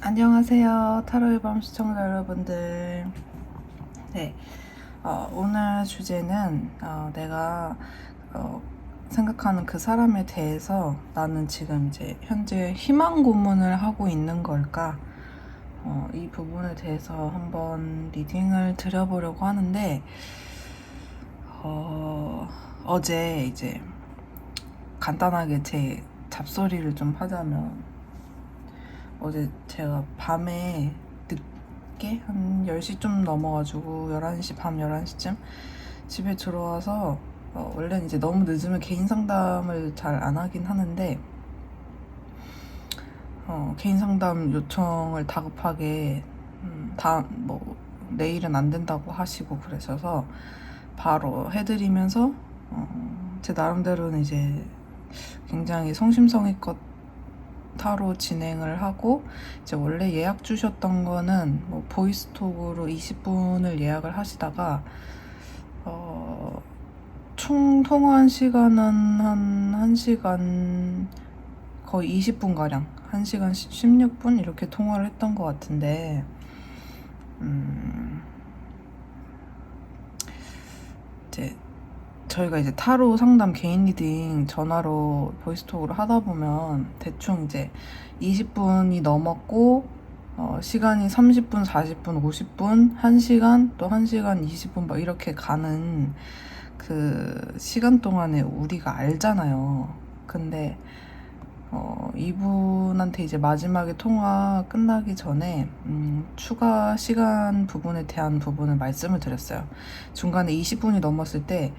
안녕하세요. 타로의 밤 시청자 여러분들. 네, 오늘 주제는 내가 생각하는 그 사람에 대해서 나는 지금 이제 현재 희망 고문을 하고 있는 걸까? 이 부분에 대해서 한번 리딩을 드려보려고 하는데 어제 이제 간단하게 제 잡소리를 좀 하자면 어제 제가 밤에 늦게 한 10시 좀 넘어가지고 11시, 밤 11시쯤 집에 들어와서 원래는 이제 너무 늦으면 개인 상담을 잘 안 하긴 하는데 개인 상담 요청을 다급하게 내일은 안 된다고 하시고 그러셔서 바로 해드리면서 제 나름대로는 이제 굉장히 성심성의껏 타로 진행을 하고 이제 원래 예약 주셨던 거는 뭐 보이스톡으로 20분을 예약을 하시다가 총 통화한 시간은 한 1시간 거의 20분 가량 1시간 16분 이렇게 통화를 했던 것 같은데 이제 저희가 이제 타로 상담 개인 리딩 전화로 보이스톡으로 하다 보면 대충 이제 20분이 넘었고 시간이 30분, 40분, 50분, 1시간, 또 1시간 20분 막 이렇게 가는 그 시간 동안에 우리가 알잖아요. 근데 이분한테 이제 마지막에 통화 끝나기 전에 추가 시간 부분에 대한 부분을 말씀을 드렸어요. 중간에 20분이 넘었을 때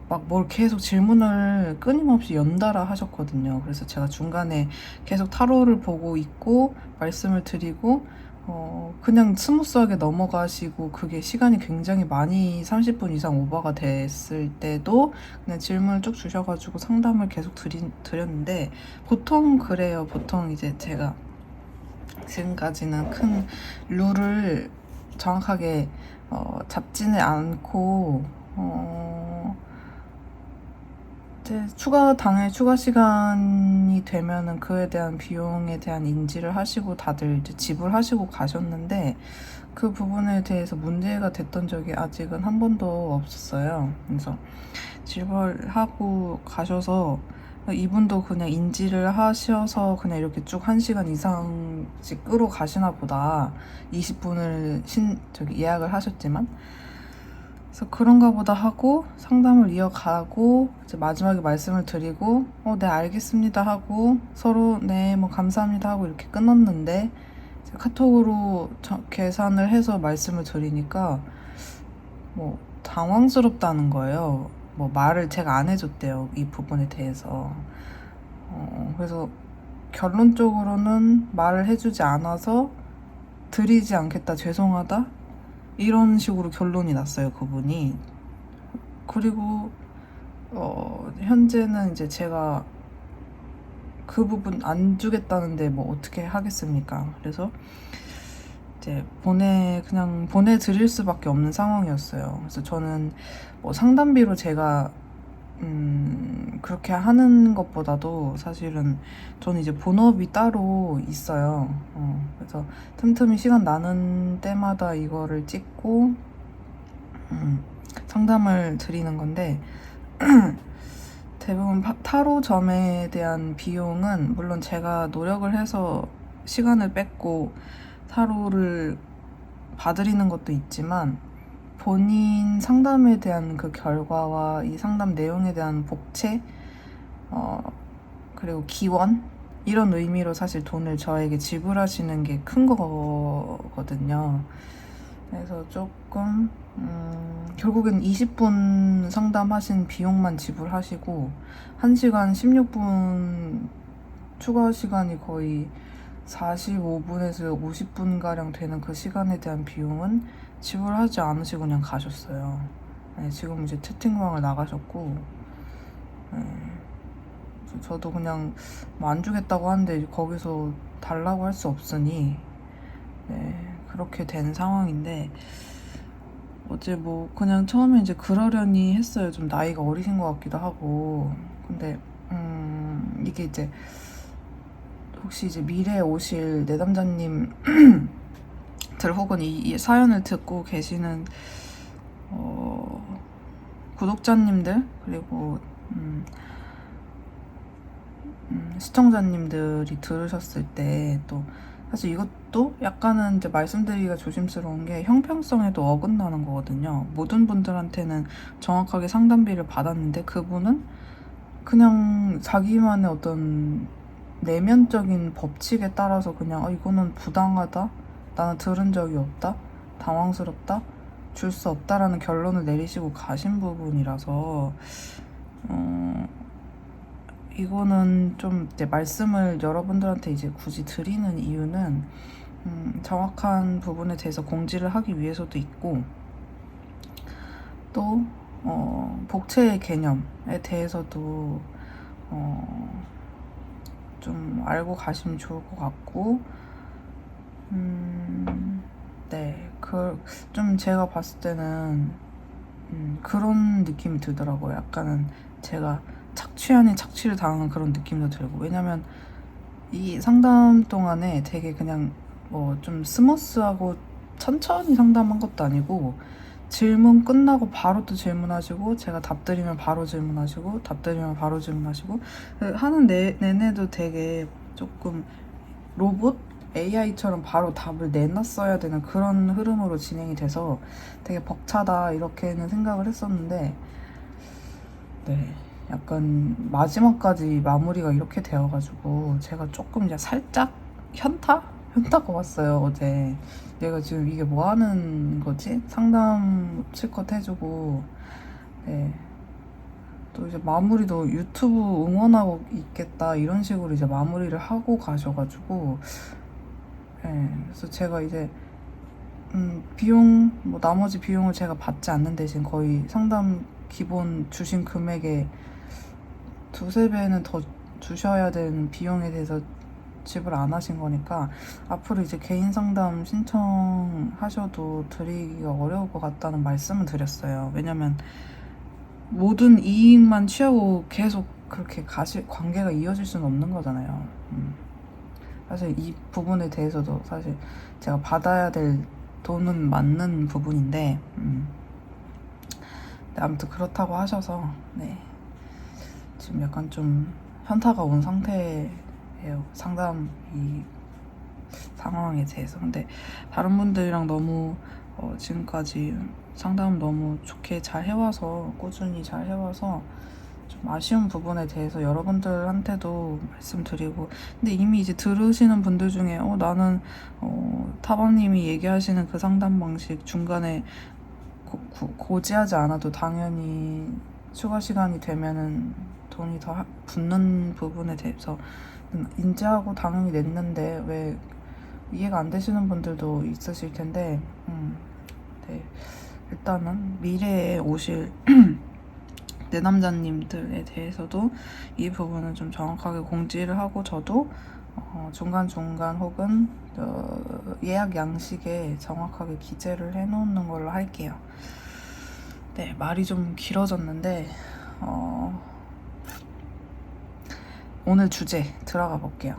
막 뭘 계속 질문을 끊임없이 연달아 하셨거든요. 그래서 제가 중간에 계속 타로를 보고 있고 말씀을 드리고 그냥 스무스하게 넘어가시고 그게 시간이 굉장히 많이 30분 이상 오버가 됐을 때도 그냥 질문을 쭉 주셔가지고 상담을 계속 드렸는데 보통 그래요. 보통 이제 제가 지금까지는 큰 룰을 정확하게 잡지는 않고 이제 당일 추가 시간이 되면은 그에 대한 비용에 대한 인지를 하시고 다들 이제 지불하시고 가셨는데 그 부분에 대해서 문제가 됐던 적이 아직은 한 번도 없었어요. 그래서 지불하고 가셔서 이분도 그냥 인지를 하셔서 그냥 이렇게 쭉 1시간 이상씩 끌어 가시나 보다. 20분을 예약을 하셨지만. 그래서 그런가 보다 하고 상담을 이어가고 이제 마지막에 말씀을 드리고 네 알겠습니다 하고 서로 네 뭐 감사합니다 하고 이렇게 끊었는데 카톡으로 계산을 해서 말씀을 드리니까 뭐 당황스럽다는 거예요. 뭐 말을 제가 안 해줬대요, 이 부분에 대해서. 그래서 결론적으로는 말을 해주지 않아서 드리지 않겠다, 죄송하다 이런 식으로 결론이 났어요, 그분이. 그리고 현재는 이제 제가 그 부분 안 주겠다는데 뭐 어떻게 하겠습니까? 그래서 이제 그냥 보내드릴 수밖에 없는 상황이었어요. 그래서 저는 뭐 상담비로 제가 그렇게 하는 것보다도 사실은 저는 이제 본업이 따로 있어요. 그래서 틈틈이 시간 나는 때마다 이거를 찍고 상담을 드리는 건데 대부분 타로점에 대한 비용은 물론 제가 노력을 해서 시간을 뺏고 타로를 봐드리는 것도 있지만 본인 상담에 대한 그 결과와 이 상담 내용에 대한 복채 그리고 기원 이런 의미로 사실 돈을 저에게 지불하시는 게 큰 거거든요. 그래서 조금 결국엔 20분 상담하신 비용만 지불하시고 1시간 16분 추가 시간이 거의 45분에서 50분가량 되는 그 시간에 대한 비용은 지불하지 않으시고 그냥 가셨어요. 네, 지금 이제 채팅방을 나가셨고 저도 그냥 뭐 안 주겠다고 하는데 거기서 달라고 할 수 없으니 그렇게 된 상황인데 어제 뭐 그냥 처음에 이제 그러려니 했어요. 좀 나이가 어리신 것 같기도 하고. 근데 이게 이제 혹시 이제 미래에 오실 내담자님들 혹은 이 사연을 듣고 계시는 구독자님들 그리고 시청자님들이 들으셨을 때 또 사실 이것도 약간은 이제 말씀드리기가 조심스러운 게 형평성에도 어긋나는 거거든요. 모든 분들한테는 정확하게 상담비를 받았는데 그분은 그냥 자기만의 어떤 내면적인 법칙에 따라서 그냥 이거는 부당하다, 나는 들은 적이 없다, 당황스럽다, 줄 수 없다라는 결론을 내리시고 가신 부분이라서 이거는 좀 이제 말씀을 여러분들한테 이제 굳이 드리는 이유는 정확한 부분에 대해서 공지를 하기 위해서도 있고 또 복채의 개념에 대해서도 좀 알고 가시면 좋을 것 같고 네, 좀 제가 봤을 때는 그런 느낌이 들더라고요. 약간은 제가 착취 아닌 착취를 당한 그런 느낌도 들고 왜냐면 이 상담 동안에 되게 그냥 좀 스무스하고 천천히 상담한 것도 아니고 질문 끝나고 바로 또 질문하시고 제가 답 드리면 바로 질문하시고 답 드리면 바로 질문하시고 하는 내내도 되게 조금 로봇? AI처럼 바로 답을 내놨어야 되는 그런 흐름으로 진행이 돼서 되게 벅차다 이렇게는 생각을 했었는데 네, 약간 마지막까지 마무리가 이렇게 되어가지고 제가 조금 이제 살짝 현타가 왔어요. 어제 얘가 지금 이게 뭐 하는 거지? 상담 실컷 해주고 네. 또 이제 마무리도 유튜브 응원하고 있겠다 이런 식으로 이제 마무리를 하고 가셔가지고 네. 그래서 제가 이제 비용 뭐 나머지 비용을 제가 받지 않는 대신 거의 상담 기본 주신 금액의 두세 배는 더 주셔야 되는 비용에 대해서 지불 안 하신 거니까 앞으로 이제 개인 상담 신청하셔도 드리기가 어려울 것 같다는 말씀을 드렸어요. 왜냐면 모든 이익만 취하고 계속 그렇게 관계가 이어질 수는 없는 거잖아요. 사실 이 부분에 대해서도 사실 제가 받아야 될 돈은 맞는 부분인데 아무튼 그렇다고 하셔서 네. 지금 약간 좀 현타가 온 상태예요. 상담 이 상황에 대해서. 근데 다른 분들이랑 너무 지금까지 상담 너무 좋게 잘 해와서 꾸준히 잘 해와서 좀 아쉬운 부분에 대해서 여러분들한테도 말씀드리고 근데 이미 이제 들으시는 분들 중에 나는 타방님이 얘기하시는 그 상담 방식 중간에 고지하지 않아도 당연히 추가 시간이 되면은 돈이 더 붙는 부분에 대해서 인지하고 당연히 냈는데 왜 이해가 안 되시는 분들도 있으실 텐데 네. 일단은 미래에 오실 내남자님들에 대해서도 이 부분은 좀 정확하게 공지를 하고 저도 중간중간 혹은 예약 양식에 정확하게 기재를 해놓는 걸로 할게요. 네, 말이 좀 길어졌는데 오늘 주제 들어가 볼게요.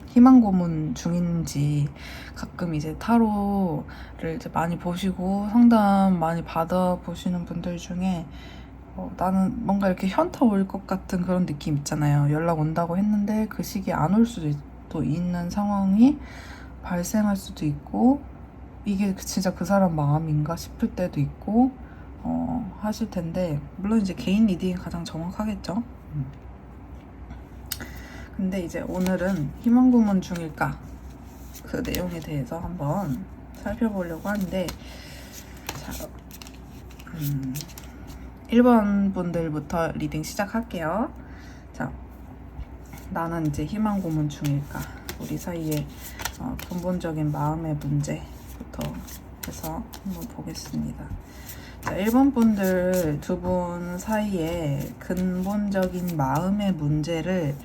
희망 고문 중인지 가끔 이제 타로를 이제 많이 보시고 상담 많이 받아 보시는 분들 중에 나는 뭔가 이렇게 현타 올 것 같은 그런 느낌 있잖아요. 연락 온다고 했는데 그 시기에 안 올 수도 있는 상황이 발생할 수도 있고 이게 진짜 그 사람 마음인가 싶을 때도 있고 하실 텐데 물론 이제 개인 리딩이 가장 정확하겠죠. 근데 이제 오늘은 희망 고문 중일까 그 내용에 대해서 한번 살펴보려고 하는데 자 1번 분들부터 리딩 시작할게요. 자, 나는 이제 희망 고문 중일까? 우리 사이에 근본적인 마음의 문제부터 해서 한번 보겠습니다. 자, 1번 분들 두 분 사이에 근본적인 마음의 문제를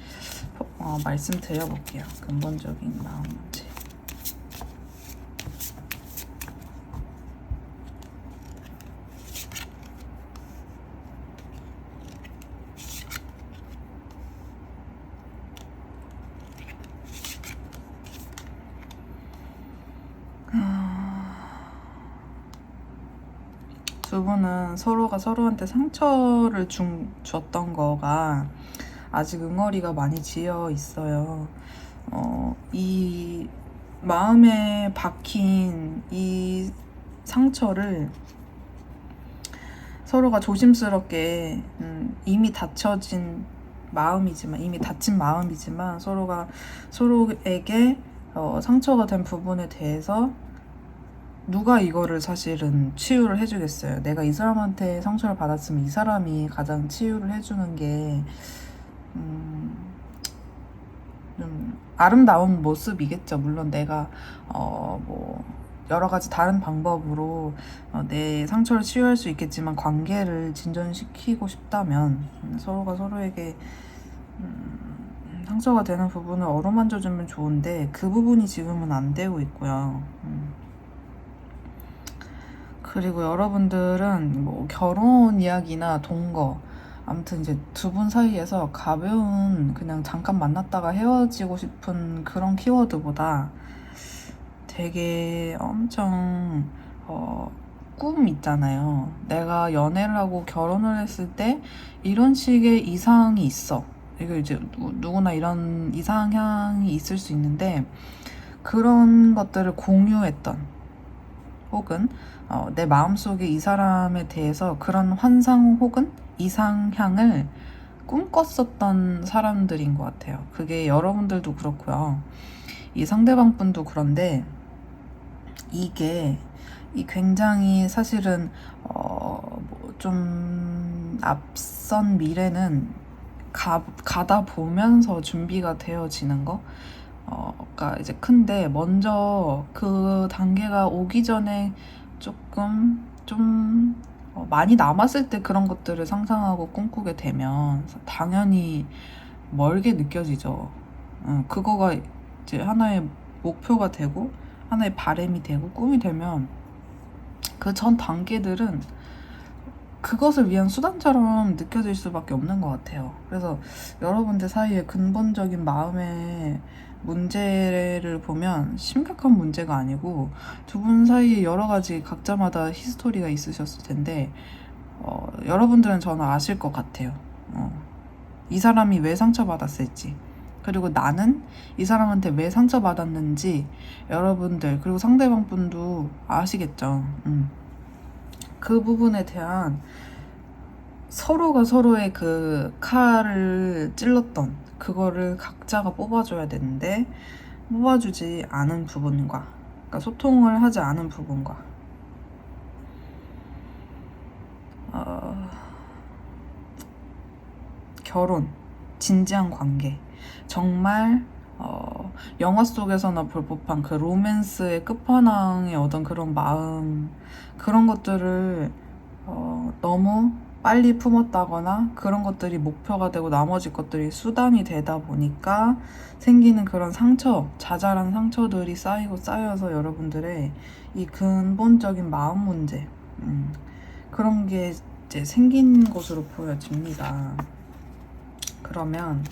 말씀드려 볼게요. 근본적인 마음 문제. 두 분은 서로가 서로한테 상처를 줬던 거가 아직 응어리가 많이 지어 있어요. 이 마음에 박힌 이 상처를 서로가 조심스럽게 이미 닫혀진 마음이지만, 이미 닫힌 마음이지만 서로가 서로에게 상처가 된 부분에 대해서 누가 이거를 사실은 치유를 해주겠어요. 내가 이 사람한테 상처를 받았으면 이 사람이 가장 치유를 해주는 게 좀 아름다운 모습이겠죠. 물론 내가 뭐 여러 가지 다른 방법으로 내 상처를 치유할 수 있겠지만, 관계를 진전시키고 싶다면 서로가 서로에게 상처가 되는 부분을 어루만져주면 좋은데, 그 부분이 지금은 안 되고 있고요. 그리고 여러분들은 뭐 결혼 이야기나 동거, 아무튼 이제 두 분 사이에서 가벼운 그냥 잠깐 만났다가 헤어지고 싶은 그런 키워드보다 되게 엄청 꿈 있잖아요. 내가 연애를 하고 결혼을 했을 때 이런 식의 이상이 있어. 이거 이제 누구나 이런 이상향이 있을 수 있는데, 그런 것들을 공유했던, 혹은 내 마음속에 이 사람에 대해서 그런 환상 혹은 이상향을 꿈꿨었던 사람들인 것 같아요. 그게 여러분들도 그렇고요. 이 상대방 분도 그런데, 이게 굉장히 사실은 좀 앞선 미래는 가다 보면서 준비가 되어지는 거. 가 이제 큰데, 먼저 그 단계가 오기 전에 조금 좀 많이 남았을 때 그런 것들을 상상하고 꿈꾸게 되면 당연히 멀게 느껴지죠. 그거가 이제 하나의 목표가 되고 하나의 바람이 되고 꿈이 되면, 그 전 단계들은 그것을 위한 수단처럼 느껴질 수밖에 없는 것 같아요. 그래서 여러분들 사이에 근본적인 마음의 문제를 보면 심각한 문제가 아니고, 두 분 사이에 여러 가지 각자마다 히스토리가 있으셨을 텐데, 여러분들은 저는 아실 것 같아요. 이 사람이 왜 상처받았을지, 그리고 나는 이 사람한테 왜 상처받았는지 여러분들, 그리고 상대방 분도 아시겠죠. 그 부분에 대한, 서로가 서로의 그 칼을 찔렀던 그거를 각자가 뽑아줘야 되는데, 뽑아주지 않은 부분과, 그러니까 소통을 하지 않은 부분과, 결혼, 진지한 관계, 정말 영화 속에서나 볼 법한 그 로맨스의 끝판왕의 어떤 그런 마음, 그런 것들을 너무 빨리 품었다거나, 그런 것들이 목표가 되고 나머지 것들이 수단이 되다 보니까 생기는 그런 상처, 자잘한 상처들이 쌓이고 쌓여서 여러분들의 이 근본적인 마음 문제, 그런 게 이제 생긴 것으로 보여집니다. 그러면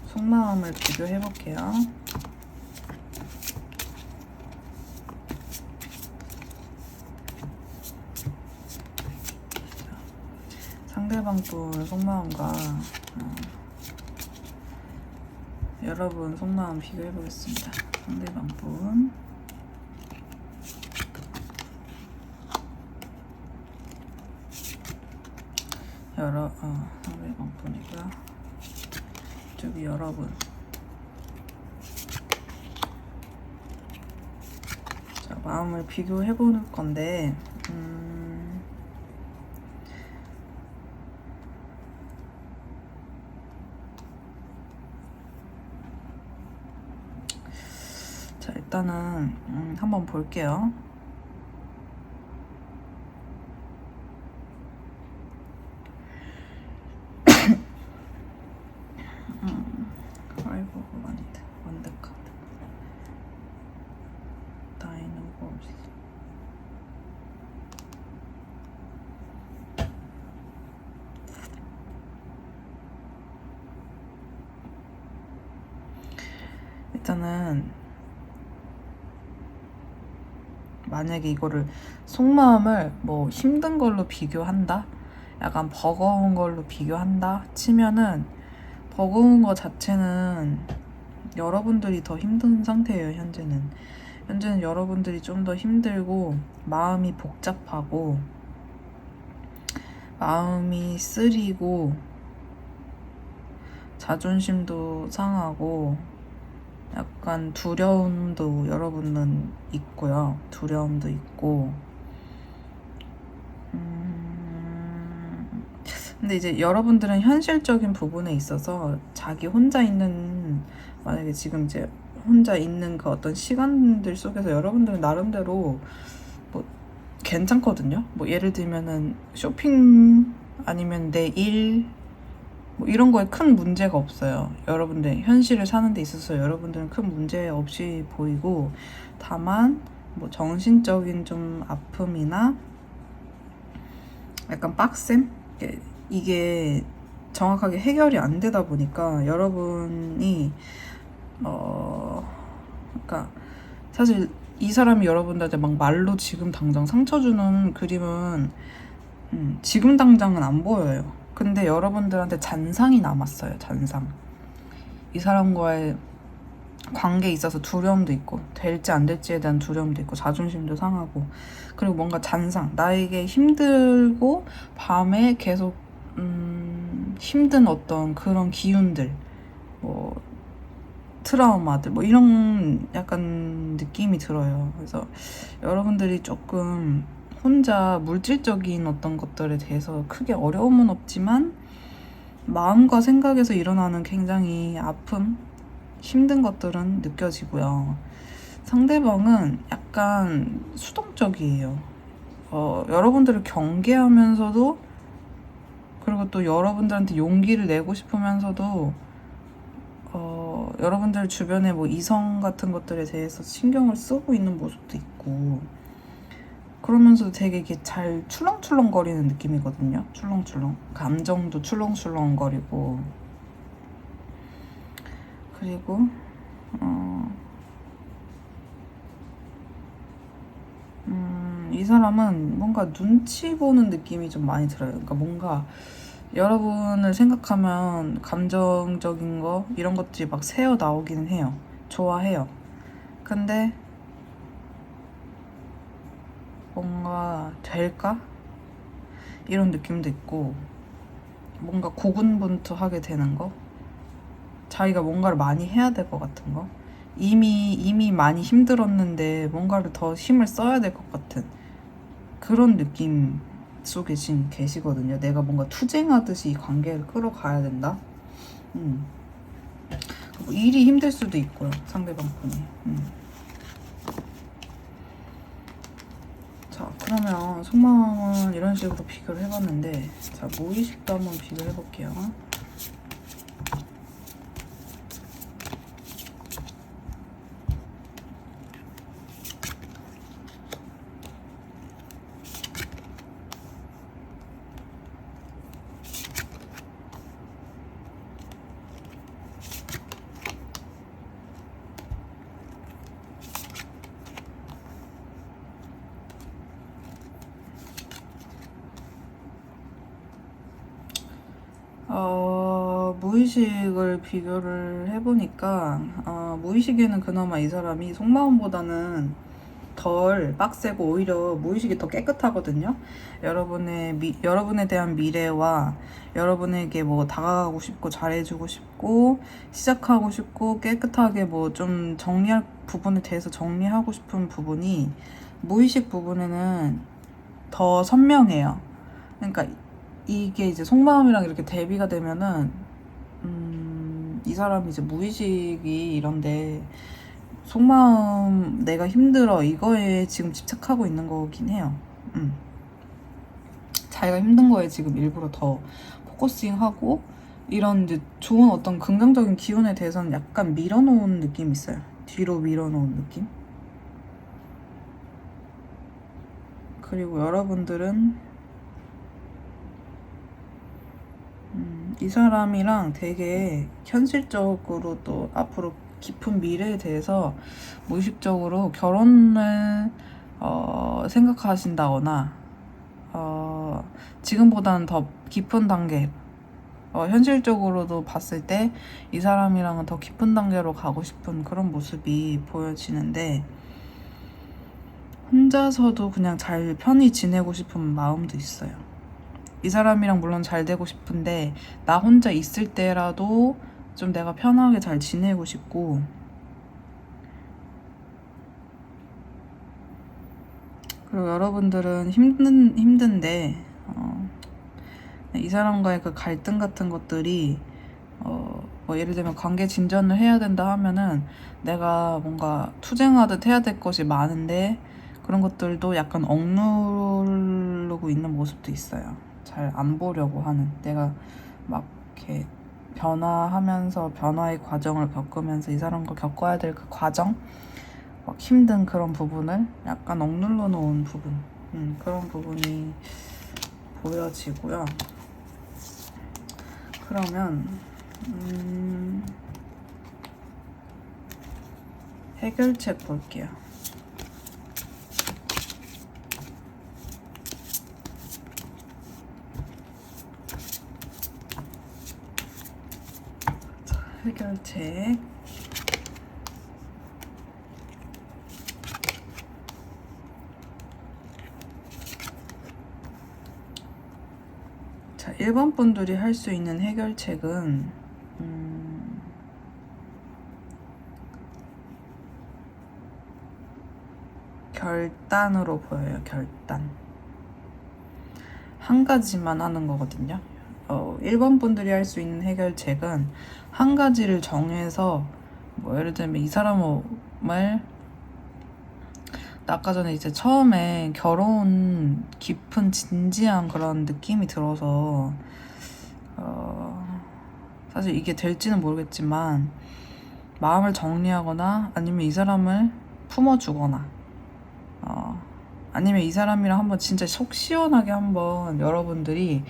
속마음을 비교해 볼게요. 상대방 분 속마음과 여러분 속마음 비교해 보겠습니다. 상대방 분, 상대방 분이고요. 저기 여러분. 자, 마음을 비교해 볼 건데, 자, 일단은 한번 볼게요. 아이고, 아니다. 완벽하다. 다이노보스. 일단은 만약에 이거를 속마음을 뭐 힘든 걸로 비교한다? 약간 버거운 걸로 비교한다? 치면은 버거운 거 자체는 여러분들이 더 힘든 상태예요. 현재는 여러분들이 좀 더 힘들고 마음이 복잡하고 마음이 쓰리고 자존심도 상하고 약간 두려움도 여러분은 있고요. 두려움도 있고 근데 이제 여러분들은 현실적인 부분에 있어서 자기 혼자 있는 만약에 지금 이제 혼자 있는 그 어떤 시간들 속에서 여러분들은 나름대로 뭐 괜찮거든요. 뭐 예를 들면은 쇼핑 아니면 내 일 뭐 이런 거에 큰 문제가 없어요. 여러분들 현실을 사는 데 있어서 여러분들은 큰 문제 없이 보이고 다만 뭐 정신적인 좀 아픔이나 약간 빡셈? 이게 정확하게 해결이 안 되다 보니까 여러분이 그러니까 사실 이 사람이 여러분들한테 막 말로 지금 당장 상처 주는 그림은 지금 당장은 안 보여요. 근데 여러분들한테 잔상이 남았어요. 잔상. 이 사람과의 관계에 있어서 두려움도 있고 될지 안 될지에 대한 두려움도 있고 자존심도 상하고 그리고 뭔가 잔상 나에게 힘들고 밤에 계속 힘든 어떤 그런 기운들 뭐 트라우마들 뭐 이런 약간 느낌이 들어요. 그래서 여러분들이 조금 혼자 물질적인 어떤 것들에 대해서 크게 어려움은 없지만 마음과 생각에서 일어나는 굉장히 아픔, 힘든 것들은 느껴지고요. 상대방은 약간 수동적이에요. 여러분들을 경계하면서도 그리고 또 여러분들한테 용기를 내고 싶으면서도 여러분들 주변에 뭐 이성 같은 것들에 대해서 신경을 쓰고 있는 모습도 있고 그러면서도 되게 이게 잘 출렁출렁거리는 느낌이거든요. 출렁출렁. 감정도 출렁출렁거리고 그리고 이 사람은 뭔가 눈치 보는 느낌이 좀 많이 들어요. 그러니까 뭔가 여러분을 생각하면 감정적인 거 이런 것들이 막 새어 나오기는 해요. 좋아해요. 근데 뭔가 될까? 이런 느낌도 있고 뭔가 고군분투하게 되는 거 자기가 뭔가를 많이 해야 될 것 같은 거 이미 많이 힘들었는데 뭔가를 더 힘을 써야 될 것 같은 그런 느낌 속에 지금 계시거든요. 내가 뭔가 투쟁하듯이 이 관계를 끌어가야 된다. 뭐 일이 힘들 수도 있고요. 상대방 분이. 자, 그러면 속마음은 이런 식으로 비교를 해봤는데 자, 무의식도 한번 비교를 해볼게요. 무의식을 비교를 해보니까 무의식에는 그나마 이 사람이 속마음보다는 덜 빡세고 오히려 무의식이 더 깨끗하거든요. 여러분에 대한 미래와 여러분에게 뭐 다가가고 싶고 잘해주고 싶고 시작하고 싶고 깨끗하게 뭐 좀 정리할 부분에 대해서 정리하고 싶은 부분이 무의식 부분에는 더 선명해요. 그러니까 이게 이제 속마음이랑 이렇게 대비가 되면은 이 사람이 이제 무의식이 이런데 속마음 내가 힘들어 이거에 지금 집착하고 있는 거긴 해요. 자기가 힘든 거에 지금 일부러 더 포커싱하고 이런 이제 좋은 어떤 긍정적인 기운에 대해서는 약간 밀어놓은 느낌이 있어요. 뒤로 밀어놓은 느낌. 그리고 여러분들은 이 사람이랑 되게 현실적으로 또 앞으로 깊은 미래에 대해서 무의식적으로 결혼을 생각하신다거나 지금보다는 더 깊은 단계, 현실적으로도 봤을 때 이 사람이랑은 더 깊은 단계로 가고 싶은 그런 모습이 보여지는데, 혼자서도 그냥 잘 편히 지내고 싶은 마음도 있어요. 이 사람이랑 물론 잘 되고 싶은데 나 혼자 있을 때라도 좀 내가 편하게 잘 지내고 싶고, 그리고 여러분들은 힘든데 이 사람과의 그 갈등 같은 것들이 뭐 예를 들면 관계 진전을 해야 된다 하면은 내가 뭔가 투쟁하듯 해야 될 것이 많은데 그런 것들도 약간 억누르고 있는 모습도 있어요. 잘 안 보려고 하는, 내가 막 이렇게 변화하면서 변화의 과정을 겪으면서 이 사람과 겪어야 될 그 과정, 막 힘든 그런 부분을 약간 억눌러 놓은 부분, 그런 부분이 보여지고요. 그러면 해결책 볼게요. 자, 해결책. 자, 1번 분들이 할 수 있는 해결책은 결단으로 보여요. 결단. 한 가지만 하는 거거든요. 1번 분들이 할 수 있는 해결책은 한 가지를 정해서, 뭐 예를 들면 이 사람을, 아까 전에 이제 처음에 결혼 깊은 진지한 그런 느낌이 들어서 사실 이게 될지는 모르겠지만 마음을 정리하거나 아니면 이 사람을 품어주거나 아니면 이 사람이랑 한번 진짜 속 시원하게 한번 여러분들이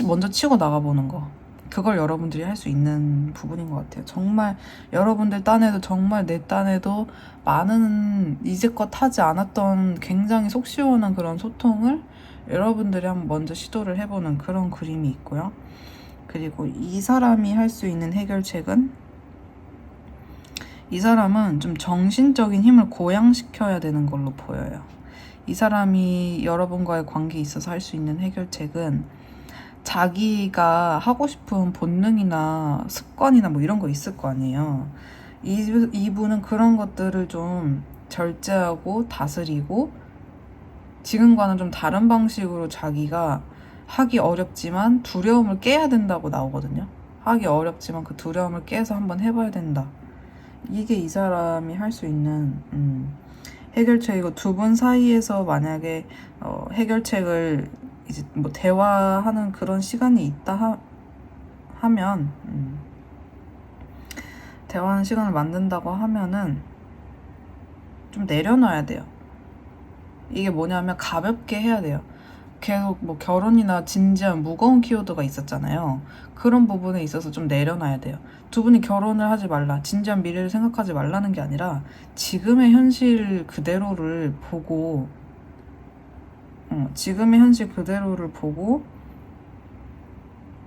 먼저 치고 나가보는 거, 그걸 여러분들이 할 수 있는 부분인 것 같아요. 정말 여러분들 딴에도, 정말 내 딴에도 많은 이제껏 하지 않았던 굉장히 속 시원한 그런 소통을 여러분들이 한번 먼저 시도를 해보는 그런 그림이 있고요. 그리고 이 사람이 할 수 있는 해결책은, 이 사람은 좀 정신적인 힘을 고양시켜야 되는 걸로 보여요. 이 사람이 여러분과의 관계에 있어서 할 수 있는 해결책은 자기가 하고 싶은 본능이나 습관이나 뭐 이런 거 있을 거 아니에요. 이분은 그런 것들을 좀 절제하고 다스리고 지금과는 좀 다른 방식으로 자기가 하기 어렵지만 두려움을 깨야 된다고 나오거든요. 하기 어렵지만 그 두려움을 깨서 한번 해봐야 된다. 이게 이 사람이 할 수 있는 해결책이고, 두 분 사이에서 만약에 해결책을 이제 뭐 대화하는 그런 시간이 있다 하면 대화하는 시간을 만든다고 하면은 좀 내려놔야 돼요. 이게 뭐냐면 가볍게 해야 돼요. 계속 뭐 결혼이나 진지한 무거운 키워드가 있었잖아요. 그런 부분에 있어서 좀 내려놔야 돼요. 두 분이 결혼을 하지 말라, 진지한 미래를 생각하지 말라는 게 아니라 지금의 현실 그대로를 보고 지금의 현실 그대로를 보고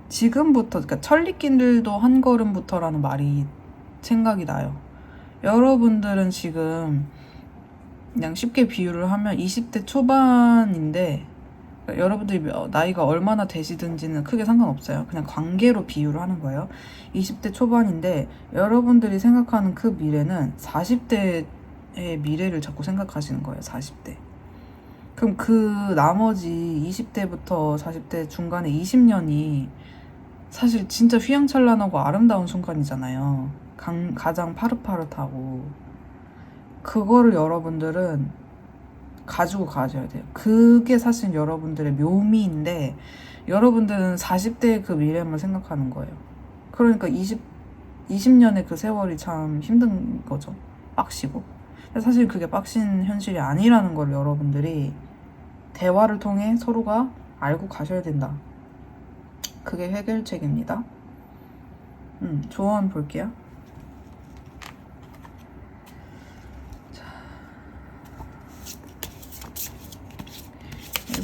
지금부터, 그러니까 천리길도 한 걸음부터라는 말이 생각이 나요. 여러분들은 지금 그냥 쉽게 비유를 하면 20대 초반인데, 그러니까 여러분들이 나이가 얼마나 되시든지는 크게 상관없어요. 그냥 관계로 비유를 하는 거예요. 20대 초반인데 여러분들이 생각하는 그 미래는 40대의 미래를 자꾸 생각하시는 거예요. 40대. 그럼 그 나머지 20대부터 40대 중간에 20년이 사실 진짜 휘황찬란하고 아름다운 순간이잖아요. 가장 파릇파릇하고. 그거를 여러분들은 가지고 가셔야 돼요. 그게 사실 여러분들의 묘미인데 여러분들은 40대의 그 미래만 생각하는 거예요. 그러니까 20년의 그 세월이 참 힘든 거죠. 빡시고. 사실 그게 빡신 현실이 아니라는 걸 여러분들이 대화를 통해 서로가 알고 가셔야 된다. 그게 해결책입니다. 조언 볼게요.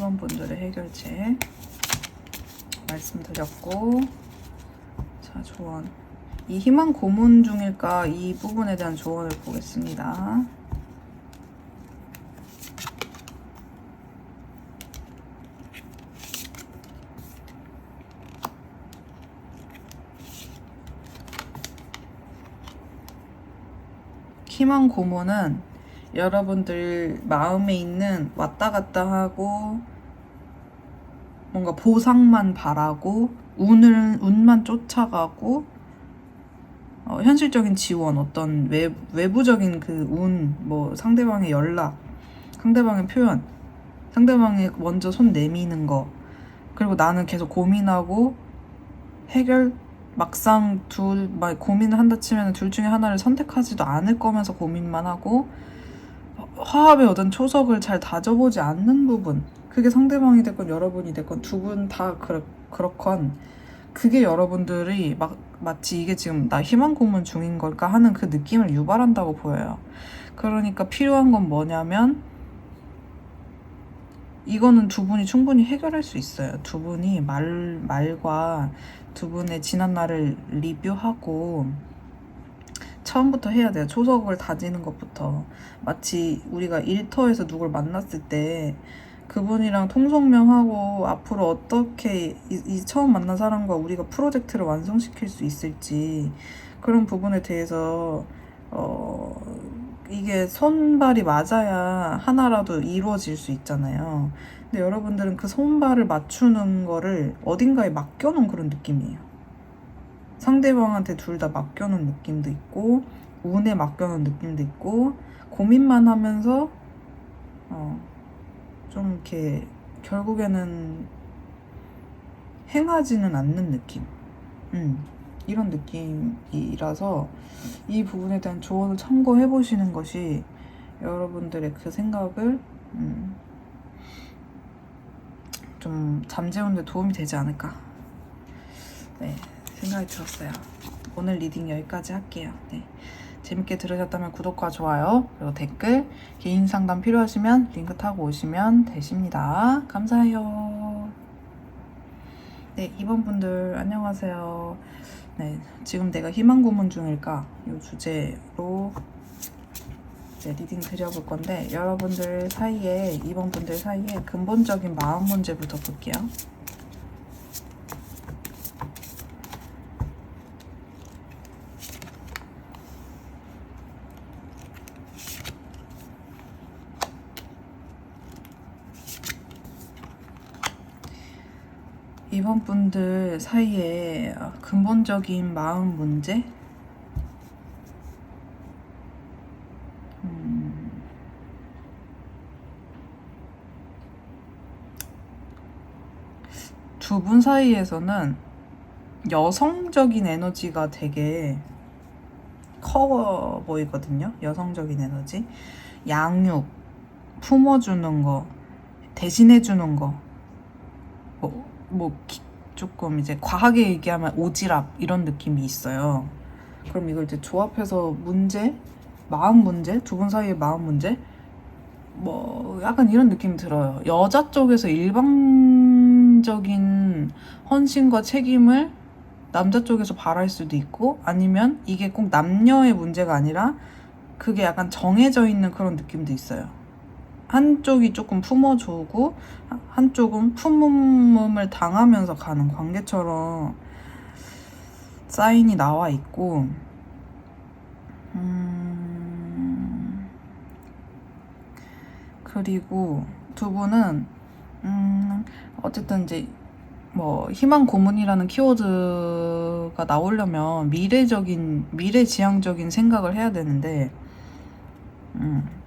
1번 분들의 해결책 말씀드렸고, 자, 조언. 이 희망 고문 중일까? 이 부분에 대한 조언을 보겠습니다. 희망 고문은 여러분들 마음에 있는 왔다 갔다 하고 뭔가 보상만 바라고 운만 쫓아가고 현실적인 지원, 어떤 외부적인 그 뭐 상대방의 연락, 상대방의 표현, 상대방이 먼저 손 내미는 거, 그리고 나는 계속 고민하고 막상 고민을 한다 치면 둘 중에 하나를 선택하지도 않을 거면서 고민만 하고 화합의 어떤 초석을 잘 다져보지 않는 부분, 그게 상대방이 됐건 여러분이 됐건 두 분 다 그렇건, 그게 여러분들이 마치 이게 지금 나 희망 고문 중인 걸까 하는 그 느낌을 유발한다고 보여요. 그러니까 필요한 건 뭐냐면, 이거는 두 분이 충분히 해결할 수 있어요. 두 분이 말과 두 분의 지난 날을 리뷰하고 처음부터 해야 돼요. 초석을 다지는 것부터. 마치 우리가 일터에서 누굴 만났을 때 그분이랑 통성명하고 앞으로 어떻게 이 처음 만난 사람과 우리가 프로젝트를 완성시킬 수 있을지, 그런 부분에 대해서 이게 손발이 맞아야 하나라도 이루어질 수 있잖아요. 근데 여러분들은 그 손발을 맞추는 거를 어딘가에 맡겨놓은 그런 느낌이에요. 상대방한테 둘 다 맡겨놓은 느낌도 있고, 운에 맡겨놓은 느낌도 있고, 고민만 하면서 좀 이렇게 결국에는 행하지는 않는 느낌. 이런 느낌이라서 이 부분에 대한 조언을 참고해 보시는 것이 여러분들의 그 생각을 좀 잠재우는 데 도움이 되지 않을까, 네, 생각이 들었어요. 오늘 리딩 여기까지 할게요. 네. 재밌게 들으셨다면 구독과 좋아요, 그리고 댓글, 개인 상담 필요하시면 링크 타고 오시면 되십니다. 감사해요. 네, 2번 분들 안녕하세요. 네, 지금 내가 희망 고문 중일까? 이 주제로 이제 리딩 드려볼 건데, 여러분들 사이에, 2번 분들 사이에 근본적인 마음 문제부터 볼게요. 이번 분들 사이에 근본적인 마음 문제? 두 분 사이에서는 여성적인 에너지가 되게 커 보이거든요. 여성적인 에너지. 양육, 품어주는 거, 대신해주는 거, 조금 이제 과하게 얘기하면 오지랖, 이런 느낌이 있어요. 그럼 이걸 이제 조합해서 마음 문제, 두 분 사이의 마음 문제, 뭐 약간 이런 느낌이 들어요. 여자 쪽에서 일방적인 헌신과 책임을 남자 쪽에서 바랄 수도 있고, 아니면 이게 꼭 남녀의 문제가 아니라 그게 약간 정해져 있는 그런 느낌도 있어요. 한쪽이 조금 품어주고 한쪽은 품음을 당하면서 가는 관계처럼 사인이 나와 있고, 그리고 두 분은 어쨌든 이제 뭐 희망 고문이라는 키워드가 나오려면 미래지향적인 생각을 해야 되는데,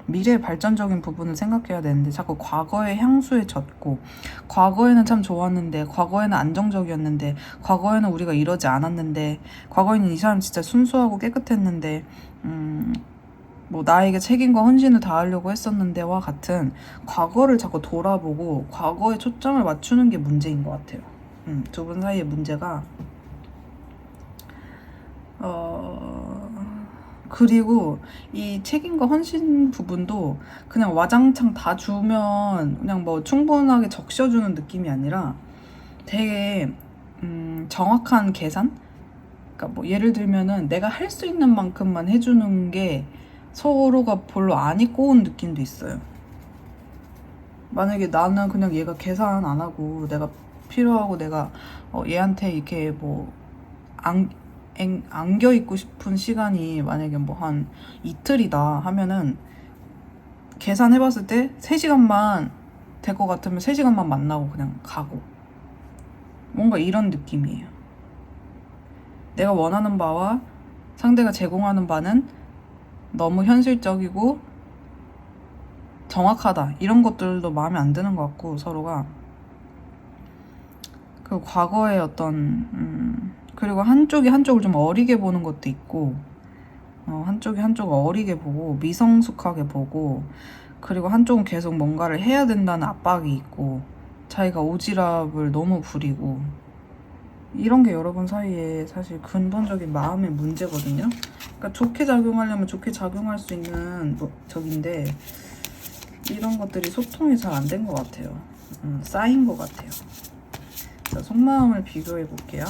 미래 발전적인 부분을 생각해야 되는데 자꾸 과거의 향수에 젖고, 과거에는 참 좋았는데, 과거에는 안정적이었는데, 과거에는 우리가 이러지 않았는데, 과거에는 이 사람 진짜 순수하고 깨끗했는데, 뭐 나에게 책임과 헌신을 다하려고 했었는데와 같은 과거를 자꾸 돌아보고 과거에 초점을 맞추는 게 문제인 것 같아요. 두 분 사이의 문제가 그리고 이 책임과 헌신 부분도 그냥 와장창 다 주면 그냥 뭐 충분하게 적셔주는 느낌이 아니라 되게 정확한 계산? 그러니까 뭐 예를 들면은 내가 할 수 있는 만큼만 해주는 게 서로가 별로 안 입고 온 느낌도 있어요. 만약에 나는 그냥 얘가 계산 안 하고 내가 필요하고 내가 얘한테 이렇게 뭐 안겨 있고 싶은 시간이 만약에 뭐 한 이틀이다 하면은 계산해봤을 때 3시간만 될 것 같으면 3시간만 만나고 그냥 가고 뭔가 이런 느낌이에요. 내가 원하는 바와 상대가 제공하는 바는 너무 현실적이고 정확하다 이런 것들도 마음에 안 드는 것 같고 서로가 그 과거의 어떤 그리고 한쪽이 한쪽을 좀 어리게 보는 것도 있고 한쪽이 한쪽을 어리게 보고 미성숙하게 보고 그리고 한쪽은 계속 뭔가를 해야 된다는 압박이 있고 자기가 오지랖을 너무 부리고 이런 게 여러분 사이에 사실 근본적인 마음의 문제거든요. 그러니까 좋게 작용하려면 좋게 작용할 수 있는 적인데 이런 것들이 소통이 잘 안 된 것 같아요. 쌓인 것 같아요. 자, 속마음을 비교해 볼게요.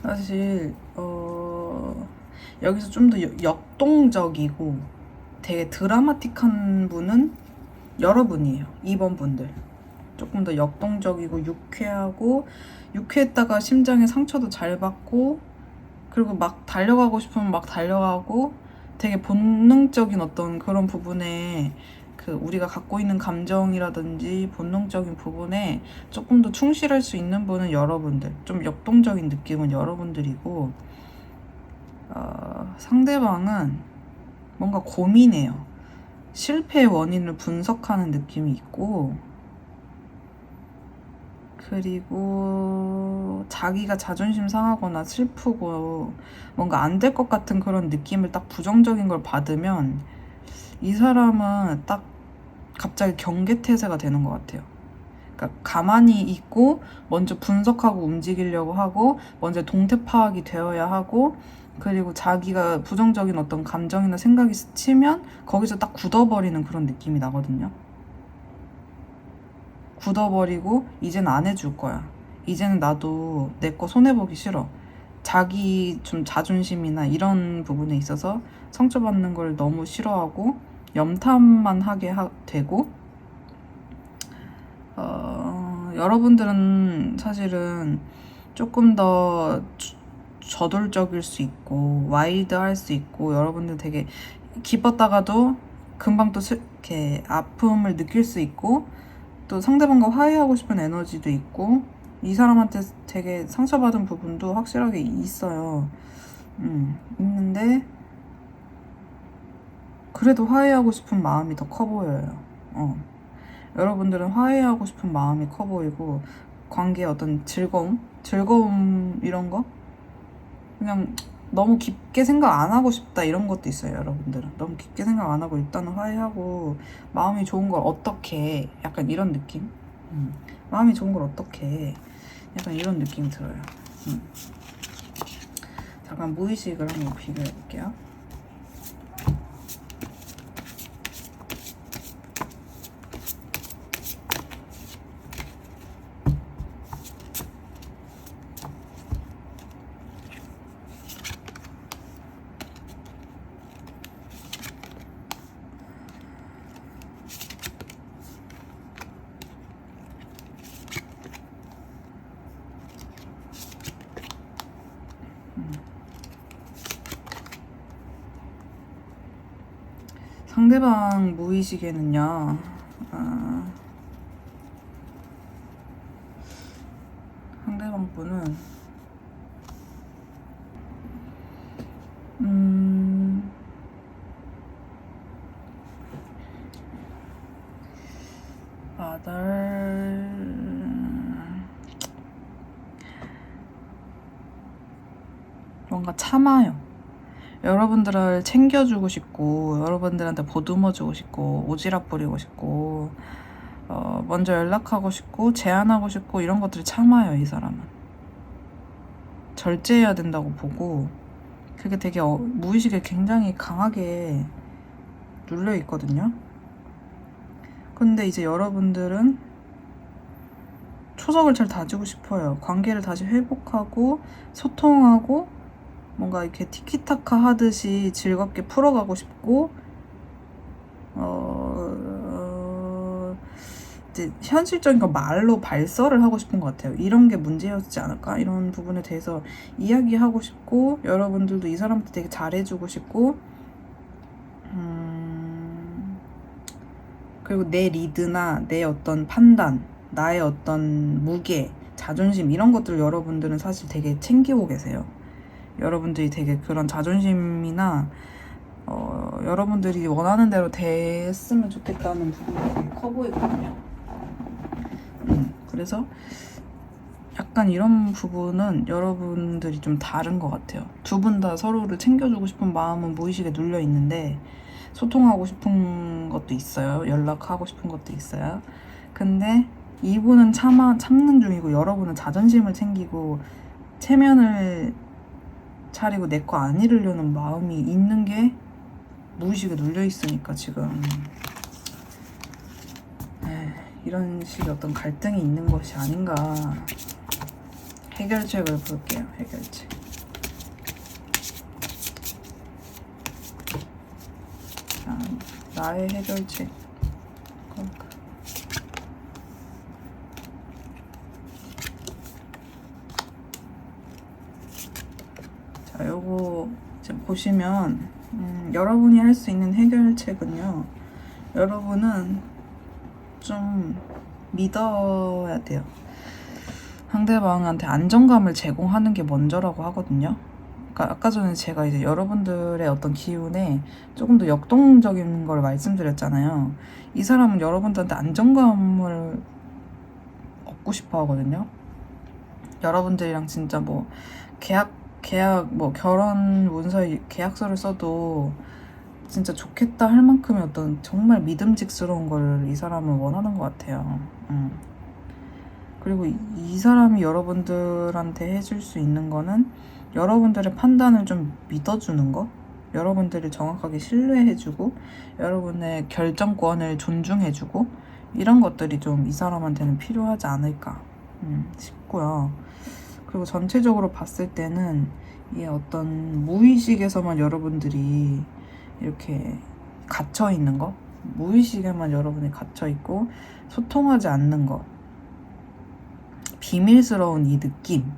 사실 여기서 좀 더 역동적이고 되게 드라마틱한 분은 여러분이에요. 2번 분들 조금 더 역동적이고 유쾌했다가 심장에 상처도 잘 받고 그리고 막 달려가고 싶으면 막 달려가고 되게 본능적인 어떤 그런 부분에 그 우리가 갖고 있는 감정이라든지 본능적인 부분에 조금 더 충실할 수 있는 분은 여러분들, 좀 역동적인 느낌은 여러분들이고 상대방은 뭔가 고민해요. 실패의 원인을 분석하는 느낌이 있고 그리고 자기가 자존심 상하거나 슬프고 뭔가 안 될 것 같은 그런 느낌을 딱 부정적인 걸 받으면 이 사람은 딱 갑자기 경계태세가 되는 것 같아요. 그러니까 가만히 있고 먼저 분석하고 움직이려고 하고 먼저 동태 파악이 되어야 하고 그리고 자기가 부정적인 어떤 감정이나 생각이 스치면 거기서 딱 굳어버리는 그런 느낌이 나거든요. 굳어버리고 이제는 안 해줄 거야. 이제는 나도 내 거 손해보기 싫어. 자기 좀 자존심이나 이런 부분에 있어서 상처받는 걸 너무 싫어하고 염탐만 하게 되고 여러분들은 사실은 조금 더 저돌적일 수 있고 와일드할 수 있고 여러분들 되게 기뻤다가도 금방 또 이렇게 아픔을 느낄 수 있고 또 상대방과 화해하고 싶은 에너지도 있고 이 사람한테 되게 상처받은 부분도 확실하게 있어요. 있는데 그래도 화해하고 싶은 마음이 더 커 보여요. 여러분들은 화해하고 싶은 마음이 커 보이고 관계의 어떤 즐거움 이런 거 그냥 너무 깊게 생각 안 하고 싶다 이런 것도 있어요. 여러분들은 너무 깊게 생각 안 하고 일단은 화해하고 마음이 좋은 걸 어떻게 약간 이런 느낌 마음이 좋은 걸 어떻게 약간 이런 느낌이 들어요. 잠깐 무의식을 한번 비교해 볼게요. 상대방 무의식에는요, 상대방 분은, 뭔가 참아요. 여러분들을 챙겨주고 싶고, 여러분들한테 보듬어주고 싶고, 오지랖 부리고 싶고, 먼저 연락하고 싶고, 제안하고 싶고, 이런 것들을 참아요. 이 사람은 절제해야 된다고 보고, 그게 되게 무의식에 굉장히 강하게 눌려 있거든요. 근데 이제 여러분들은 초석을 잘 다지고 싶어요. 관계를 다시 회복하고 소통하고 뭔가 이렇게 티키타카 하듯이 즐겁게 풀어가고 싶고, 이제 현실적인 거 말로 발설을 하고 싶은 것 같아요. 이런 게 문제였지 않을까? 이런 부분에 대해서 이야기하고 싶고, 여러분들도 이 사람한테 되게 잘해주고 싶고, 그리고 내 리드나 내 어떤 판단, 나의 어떤 무게, 자존심, 이런 것들을 여러분들은 사실 되게 챙기고 계세요. 여러분들이 되게 그런 자존심이나 여러분들이 원하는 대로 됐으면 좋겠다는 부분이 되게 커 보이거든요. 그래서 약간 이런 부분은 여러분들이 좀 다른 것 같아요. 두 분 다 서로를 챙겨주고 싶은 마음은 무의식에 눌려 있는데, 소통하고 싶은 것도 있어요. 연락하고 싶은 것도 있어요. 근데 이분은 참는 중이고, 여러분은 자존심을 챙기고 체면을 차리고 내 거 안 잃으려는 마음이 있는 게 무의식에 눌려 있으니까 지금 이런 식의 어떤 갈등이 있는 것이 아닌가. 해결책을 볼게요. 해결책. 자, 나의 해결책. 자, 요거 이제 보시면 여러분이 할 수 있는 해결책은요, 여러분은 좀 믿어야 돼요. 상대방한테 안정감을 제공하는 게 먼저라고 하거든요. 그러니까 아까 전에 제가 이제 여러분들의 어떤 기운에 조금 더 역동적인 걸 말씀드렸잖아요. 이 사람은 여러분들한테 안정감을 얻고 싶어 하거든요. 여러분들이랑 진짜 뭐 계약 뭐 결혼 문서에 계약서를 써도 진짜 좋겠다 할 만큼의 어떤 정말 믿음직스러운 걸 이 사람은 원하는 것 같아요. 그리고 이 사람이 여러분들한테 해줄 수 있는 거는 여러분들의 판단을 좀 믿어주는 거, 여러분들을 정확하게 신뢰해주고, 여러분의 결정권을 존중해주고, 이런 것들이 좀 이 사람한테는 필요하지 않을까 싶고요. 그리고 전체적으로 봤을 때는 이 어떤 무의식에서만 여러분들이 이렇게 갇혀 있는 거, 무의식에만 여러분이 갇혀 있고 소통하지 않는 거, 비밀스러운 이 느낌,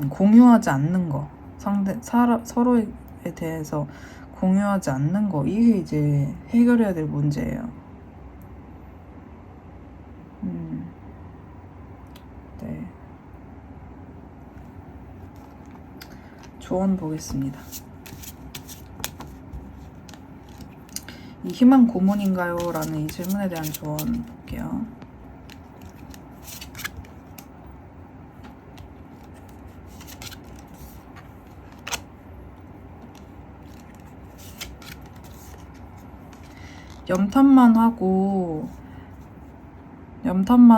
공유하지 않는 거, 서로에 대해서 공유하지 않는 거, 이게 이제 해결해야 될 문제예요. 네. 조언 보겠습니다. 이 희망 고문인가요? 라는 이 질문에 대한 조언 볼게요. 염탐만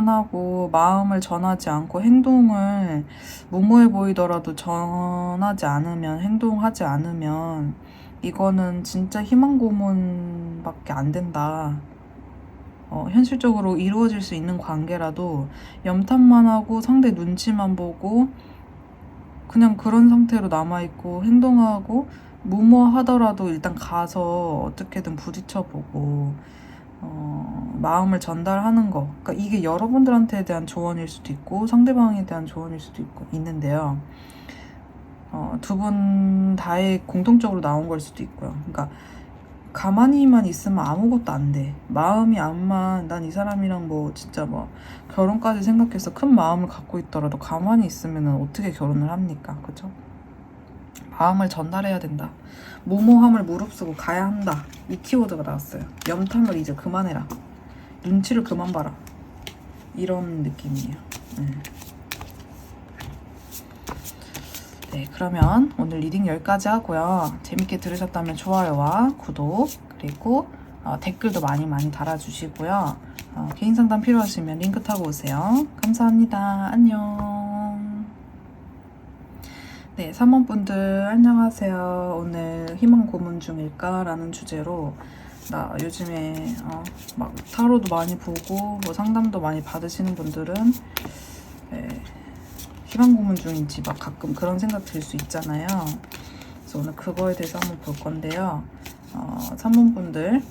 하고 마음을 전하지 않고 행동을 무모해 보이더라도 전하지 않으면, 행동하지 않으면 이거는 진짜 희망 고문밖에 안 된다. 현실적으로 이루어질 수 있는 관계라도 염탐만 하고 상대 눈치만 보고 그냥 그런 상태로 남아있고 행동하고 무모하더라도 일단 가서 어떻게든 부딪혀보고 마음을 전달하는 거. 그러니까 이게 여러분들한테 대한 조언일 수도 있고 상대방에 대한 조언일 수도 있는데요. 두 분 다의 공통적으로 나온 걸 수도 있고요. 그러니까 가만히만 있으면 아무것도 안 돼. 마음이 난 이 사람이랑 뭐 진짜 뭐 결혼까지 생각해서 큰 마음을 갖고 있더라도 가만히 있으면 어떻게 결혼을 합니까? 그죠? 마음을 전달해야 된다. 무모함을 무릅쓰고 가야 한다. 이 키워드가 나왔어요. 염탐을 이제 그만해라. 눈치를 그만 봐라. 이런 느낌이에요. 네, 그러면 오늘 리딩 여기까지 하고요. 재밌게 들으셨다면 좋아요와 구독, 그리고 댓글도 많이 달아주시고요. 개인 상담 필요하시면 링크 타고 오세요. 감사합니다. 안녕. 네, 3번 분들 안녕하세요. 오늘 희망 고문 중일까? 라는 주제로 나 요즘에 막 타로도 많이 보고 뭐 상담도 많이 받으시는 분들은 희망 고문 중인지 막 가끔 그런 생각 들 수 있잖아요. 그래서 오늘 그거에 대해서 한번 볼 건데요. 3번 분들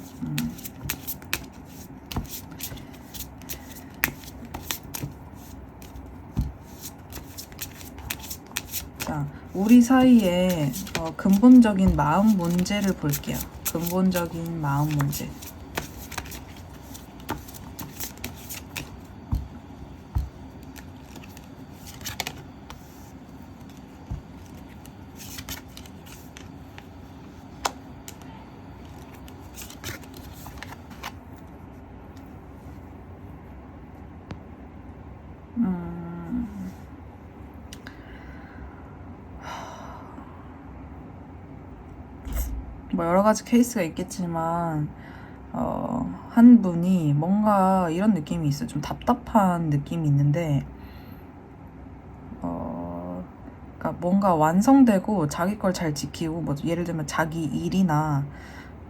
자, 우리 사이에 근본적인 마음 문제를 볼게요. 근본적인 마음 문제. 뭐 여러 가지 케이스가 있겠지만 한 분이 뭔가 이런 느낌이 있어요. 좀 답답한 느낌이 있는데 그러니까 뭔가 완성되고 자기 걸 잘 지키고 뭐 예를 들면 자기 일이나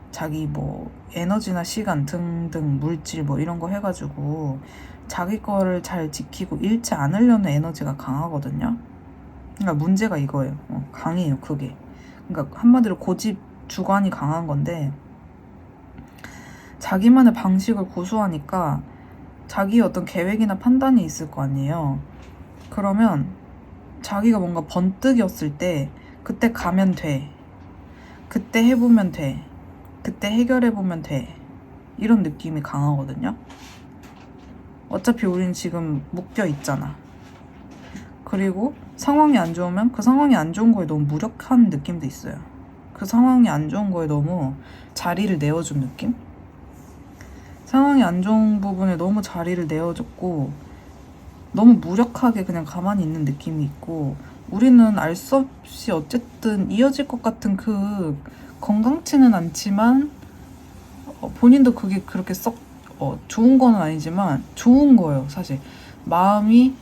자기 뭐 에너지나 시간 등등 물질 뭐 이런 거 해가지고 자기 거를 잘 지키고 잃지 않으려는 에너지가 강하거든요. 그러니까 문제가 이거예요. 강해요, 그게. 그러니까 한마디로 고집 주관이 강한 건데 자기만의 방식을 고수하니까 자기의 어떤 계획이나 판단이 있을 거 아니에요. 그러면 자기가 뭔가 번뜩였을 때 그때 가면 돼. 그때 해보면 돼. 그때 해결해보면 돼. 이런 느낌이 강하거든요. 어차피 우리는 지금 묶여 있잖아. 그리고 상황이 안 좋으면 그 상황이 안 좋은 거에 너무 무력한 느낌도 있어요. 그 상황이 안 좋은 거에 너무 자리를 내어준 느낌? 상황이 안 좋은 부분에 너무 자리를 내어줬고 너무 무력하게 그냥 가만히 있는 느낌이 있고 우리는 알 수 없이 어쨌든 이어질 것 같은 그 건강치는 않지만 본인도 그게 그렇게 썩 좋은 거는 아니지만 좋은 거예요. 사실 마음이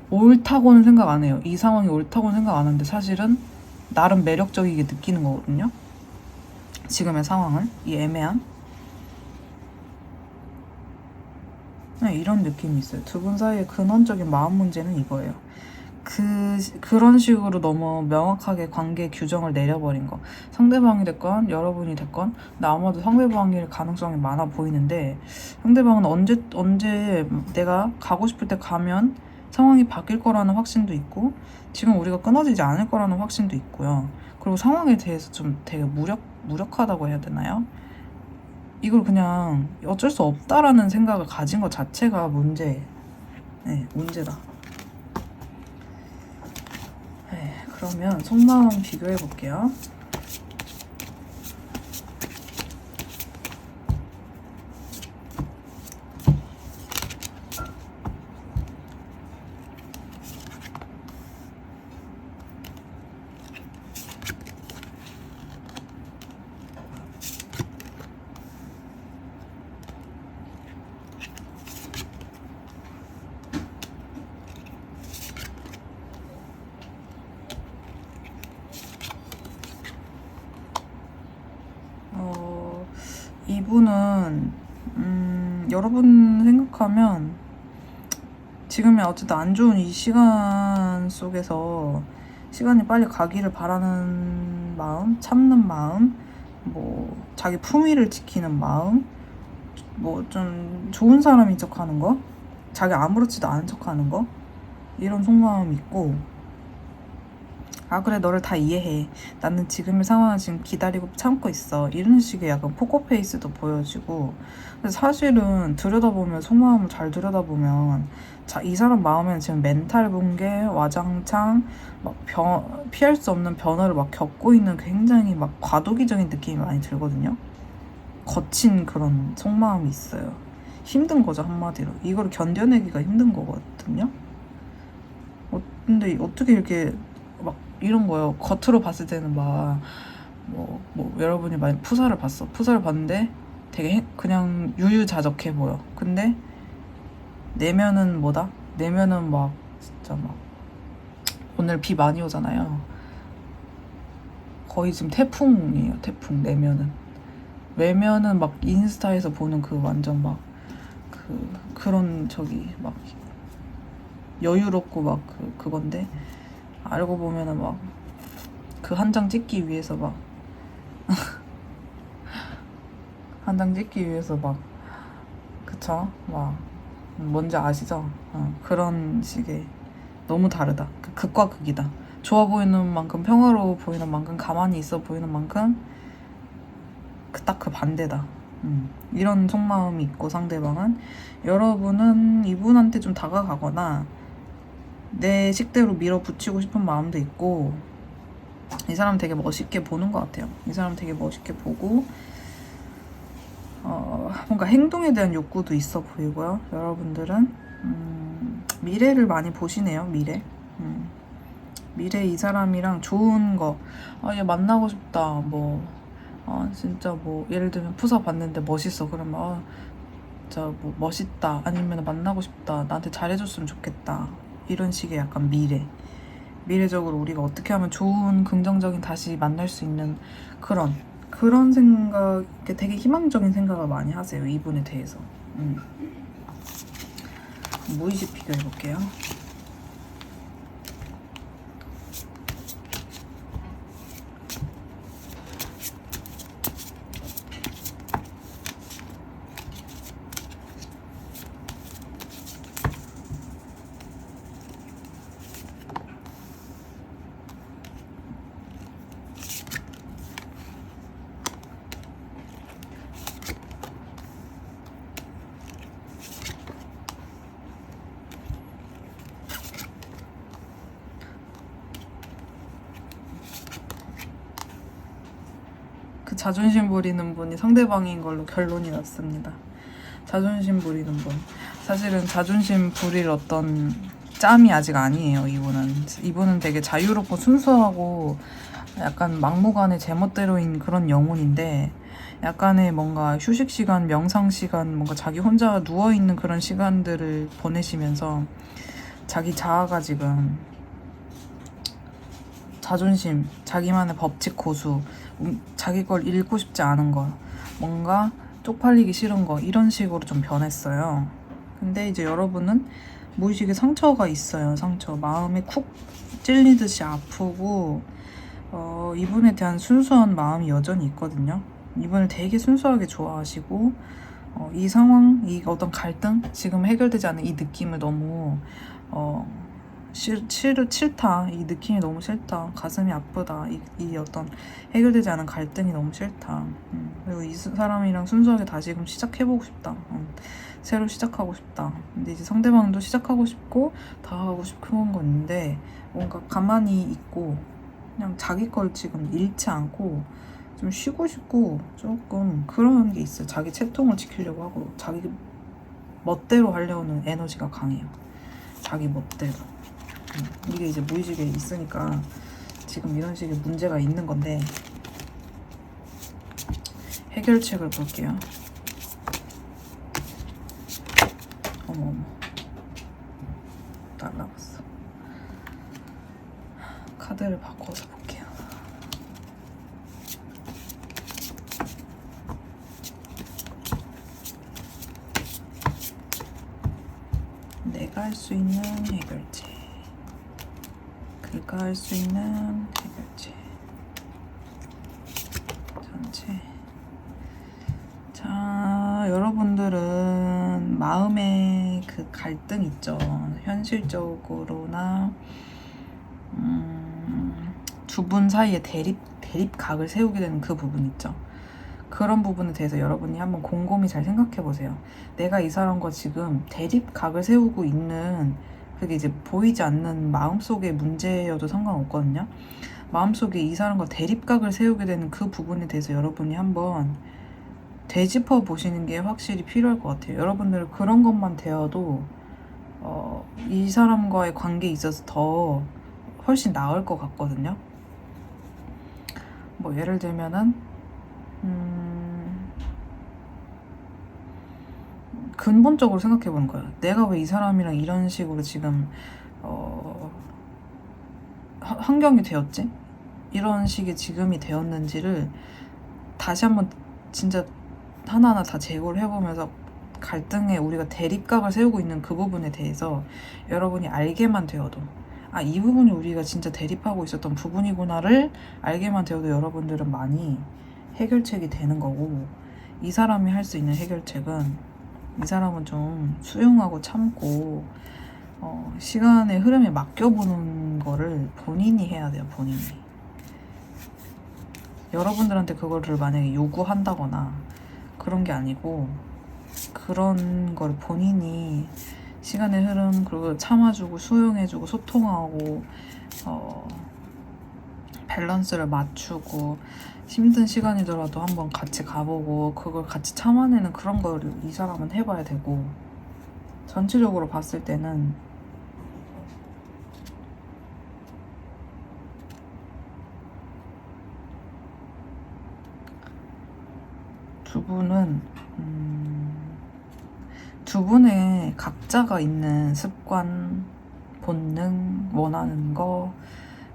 옳다고는 생각 안 해요. 이 상황이 옳다고는 생각 안 하는데 사실은 나름 매력적이게 느끼는 거거든요. 지금의 상황을, 이 애매한 이런 느낌이 있어요. 두 분 사이의 근원적인 마음 문제는 이거예요. 그런 식으로 너무 명확하게 관계 규정을 내려버린 거. 상대방이 됐건 여러분이 됐건 나 아마도 상대방일 가능성이 많아 보이는데 상대방은 언제 내가 가고 싶을 때 가면 상황이 바뀔 거라는 확신도 있고 지금 우리가 끊어지지 않을 거라는 확신도 있고요. 그리고 상황에 대해서 좀 되게 무력하다고 해야 되나요? 이걸 그냥 어쩔 수 없다라는 생각을 가진 것 자체가 문제다. 네, 그러면 속마음 비교해 볼게요. 이분은 여러분 생각하면 지금의 어쨌든 안 좋은 이 시간 속에서 시간이 빨리 가기를 바라는 마음, 참는 마음, 뭐 자기 품위를 지키는 마음, 뭐 좀 좋은 사람인 척하는 거, 자기 아무렇지도 않은 척하는 거 이런 속마음이 있고 그래 너를 다 이해해. 나는 지금의 상황을 지금 기다리고 참고 있어. 이런 식의 약간 포커페이스도 보여지고 사실은 들여다보면 속마음을 잘 들여다보면 이 사람 마음에는 지금 멘탈 붕괴, 와장창 막 피할 수 없는 변화를 막 겪고 있는 굉장히 막 과도기적인 느낌이 많이 들거든요. 거친 그런 속마음이 있어요. 힘든 거죠, 한마디로. 이걸 견뎌내기가 힘든 거거든요. 근데 어떻게 이렇게 막 이런 거요. 겉으로 봤을 때는 막 뭐 여러분이 만약 푸사를 봤어. 푸사를 봤는데 되게 그냥 유유자적해 보여. 근데 내면은 뭐다? 내면은 막 진짜 막 오늘 비 많이 오잖아요. 거의 지금 태풍이에요. 태풍. 내면은. 외면은 막 인스타에서 보는 그 완전 막 그런 저기 막 여유롭고 막 그건데 알고 보면은 막 그 한 장 찍기 위해서 막 한 장 찍기 위해서 막 그쵸? 막 뭔지 아시죠? 그런 식의 너무 다르다. 극과 극이다. 좋아 보이는 만큼 평화로워 보이는 만큼 가만히 있어 보이는 만큼 딱 그 반대다. 이런 속마음이 있고 상대방은 여러분은 이분한테 좀 다가가거나 내 식대로 밀어붙이고 싶은 마음도 있고 이 사람 되게 멋있게 보는 것 같아요. 이 사람 되게 멋있게 보고 뭔가 행동에 대한 욕구도 있어 보이고요. 여러분들은 미래를 많이 보시네요. 미래 이 사람이랑 좋은 거, 얘 만나고 싶다. 뭐 진짜 뭐 예를 들면 푸사 봤는데 멋있어. 그러면 진짜 뭐 멋있다. 아니면 만나고 싶다. 나한테 잘해줬으면 좋겠다. 이런 식의 약간 미래적으로 우리가 어떻게 하면 좋은 긍정적인 다시 만날 수 있는 그런 생각에 되게 희망적인 생각을 많이 하세요. 이분에 대해서. 무의식 비교해 볼게요. 그 자존심 부리는 분이 상대방인 걸로 결론이 났습니다. 자존심 부리는 분. 사실은 자존심 부릴 어떤 짬이 아직 아니에요. 이분은 되게 자유롭고 순수하고 약간 막무가내 제멋대로인 그런 영혼인데 약간의 뭔가 휴식 시간, 명상 시간, 뭔가 자기 혼자 누워 있는 그런 시간들을 보내시면서 자기 자아가 지금 자존심, 자기만의 법칙 고수, 자기 걸 잃고 싶지 않은 거, 뭔가 쪽팔리기 싫은 거 이런 식으로 좀 변했어요. 근데 이제 여러분은 무의식에 상처가 있어요. 마음에 쿡 찔리듯이 아프고 이분에 대한 순수한 마음이 여전히 있거든요. 이분을 되게 순수하게 좋아하시고 이 상황, 이 어떤 갈등, 지금 해결되지 않은 이 느낌을 너무 싫다. 이 느낌이 너무 싫다. 가슴이 아프다. 이 어떤 해결되지 않은 갈등이 너무 싫다. 그리고 이 사람이랑 순수하게 다시금 시작해보고 싶다. 새로 시작하고 싶다. 근데 이제 상대방도 시작하고 싶고 다가가고 싶은 건데 뭔가 가만히 있고 그냥 자기 걸 지금 잃지 않고 좀 쉬고 싶고 조금 그런 게 있어요. 자기 채통을 지키려고 하고 자기 멋대로 하려는 에너지가 강해요. 자기 멋대로. 이게 이제 무의식에 있으니까 지금 이런 식의 문제가 있는 건데 해결책을 볼게요. 어머 날라갔어. 카드를 바꿔서 볼게요. 내가 할 수 있는 해결책, 그가 할 수 있는 해결책 전체. 자, 여러분들은 마음의 그 갈등 있죠. 현실적으로나 두 분 사이에 대립각을 세우게 되는 그 부분 있죠. 그런 부분에 대해서 여러분이 한번 곰곰이 잘 생각해 보세요. 내가 이 사람과 지금 대립각을 세우고 있는 그게 이제 보이지 않는 마음속의 문제여도 상관없거든요. 마음속에 이 사람과 대립각을 세우게 되는 그 부분에 대해서 여러분이 한번 되짚어 보시는 게 확실히 필요할 것 같아요. 여러분들 그런 것만 되어도 이 사람과의 관계에 있어서 더 훨씬 나을 것 같거든요. 뭐 예를 들면은 근본적으로 생각해 보는 거예요. 내가 왜 이 사람이랑 이런 식으로 지금 환경이 되었지? 이런 식의 지금이 되었는지를 다시 한번 진짜 하나하나 다 재고를 해보면서 갈등에 우리가 대립각을 세우고 있는 그 부분에 대해서 여러분이 알게만 되어도 이 부분이 우리가 진짜 대립하고 있었던 부분이구나를 알게만 되어도 여러분들은 많이 해결책이 되는 거고, 이 사람이 할 수 있는 해결책은 이 사람은 좀 수용하고 참고 시간의 흐름에 맡겨보는 거를 본인이 해야 돼요. 본인이. 여러분들한테 그거를 만약에 요구한다거나 그런 게 아니고, 그런 걸 본인이 시간의 흐름 그리고 참아주고 수용해주고 소통하고 밸런스를 맞추고 힘든 시간이더라도 한번 같이 가보고 그걸 같이 참아내는 그런 거를 이 사람은 해봐야 되고, 전체적으로 봤을 때는 두 분은 두 분의 각자가 있는 습관, 본능, 원하는 거,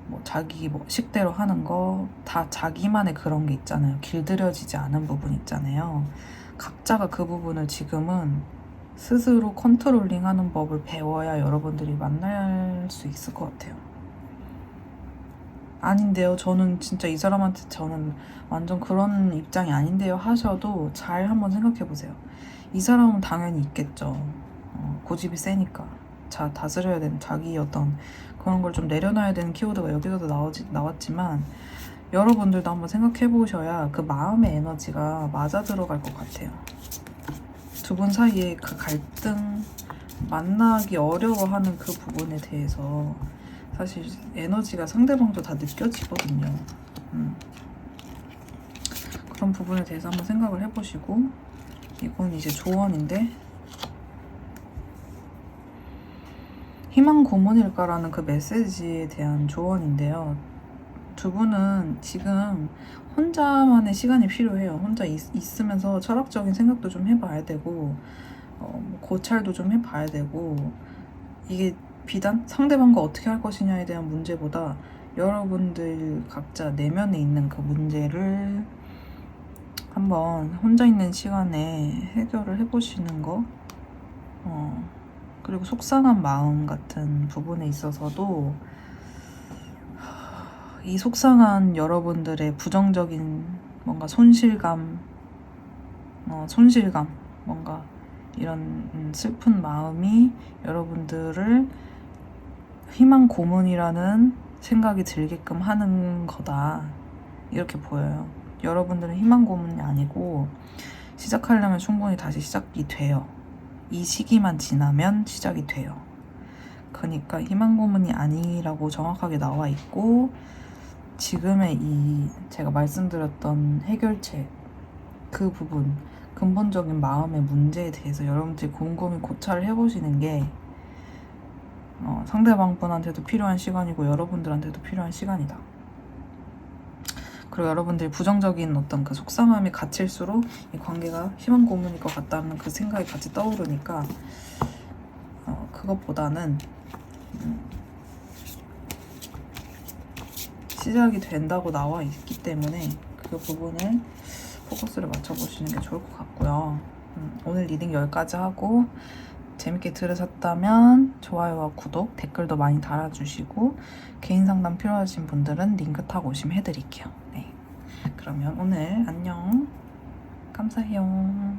뭐 자기 뭐 식대로 하는 거, 다 자기만의 그런 게 있잖아요. 길들여지지 않은 부분 있잖아요. 각자가 그 부분을 지금은 스스로 컨트롤링하는 법을 배워야 여러분들이 만날 수 있을 것 같아요. 아닌데요, 저는 진짜 이 사람한테 저는 완전 그런 입장이 아닌데요 하셔도 잘 한번 생각해 보세요. 이 사람은 당연히 있겠죠. 고집이 세니까 다스려야 되는 자기 어떤 그런 걸 좀 내려놔야 되는 키워드가 여기서도 나왔지만, 여러분들도 한번 생각해 보셔야 그 마음의 에너지가 맞아 들어갈 것 같아요. 두 분 사이에 그 갈등, 만나기 어려워하는 그 부분에 대해서 사실 에너지가 상대방도 다 느껴지거든요. 그런 부분에 대해서 한번 생각을 해보시고, 이건 이제 조언인데, 희망 고문일까라는 그 메시지에 대한 조언인데요. 두 분은 지금 혼자만의 시간이 필요해요. 혼자 있으면서 철학적인 생각도 좀 해봐야 되고, 고찰도 좀 해봐야 되고, 이게 비단 상대방과 어떻게 할 것이냐에 대한 문제보다 여러분들 각자 내면에 있는 그 문제를 한번 혼자 있는 시간에 해결을 해보시는 거, 그리고 속상한 마음 같은 부분에 있어서도 이 속상한 여러분들의 부정적인 뭔가 손실감, 뭔가 이런 슬픈 마음이 여러분들을 희망 고문이라는 생각이 들게끔 하는 거다, 이렇게 보여요. 여러분들은 희망 고문이 아니고 시작하려면 충분히 다시 시작이 돼요. 이 시기만 지나면 시작이 돼요. 그러니까 희망 고문이 아니라고 정확하게 나와 있고, 지금의 이 제가 말씀드렸던 해결책, 그 부분, 근본적인 마음의 문제에 대해서 여러분들이 곰곰이 고찰을 해보시는 게 상대방 분한테도 필요한 시간이고 여러분들한테도 필요한 시간이다. 그리고 여러분들이 부정적인 어떤 그 속상함이 갇힐수록 이 관계가 희망 고문일 것 같다는 그 생각이 같이 떠오르니까 그것보다는 시작이 된다고 나와 있기 때문에 그 부분을 포커스를 맞춰보시는 게 좋을 것 같고요. 오늘 리딩 여기까지 하고, 재밌게 들으셨다면 좋아요와 구독, 댓글도 많이 달아주시고, 개인 상담 필요하신 분들은 링크 타고 오시면 해드릴게요. 네. 그러면 오늘 안녕. 감사해요.